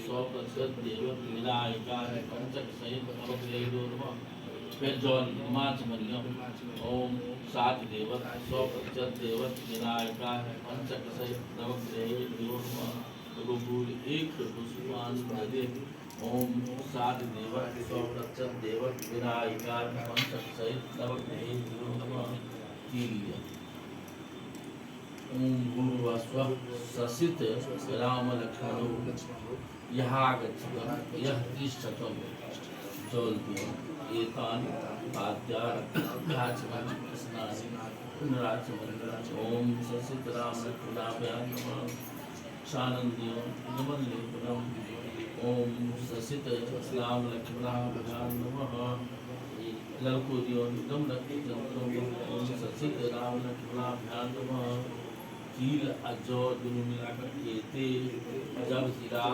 सौप्रतिशत देवक विनायका पंचक सहित नवग्रह पेजौल माच मरियम ओम सात देवक 100% देवक विनायका पंचक सहित नवग्रह गुरुकुल एक पुष्पान नदे ओम सात देवक 100% देवक विनायका पंचक सहित नवग्रह तीलिया ओम भूर्भुवस्व ससित राम लक्ष्मणो यहाँ गच्छतम् यः तिष्ठतम् जौलभ्यम् एतानि पाद्यानि स्नानि पुनराचमन् ओम ससित राम लक्ष्मणाभ्यां नमः सानंदियों नमल्लेपनम् ओम ससित राम लक्ष्मणाभ्यां नमः ललकोदियों नम लक्ष्मणों ओम ससित राम लक्ष्मणाभ्यां नमः कील अजो दोनों मिलाकर कहते जब सिरा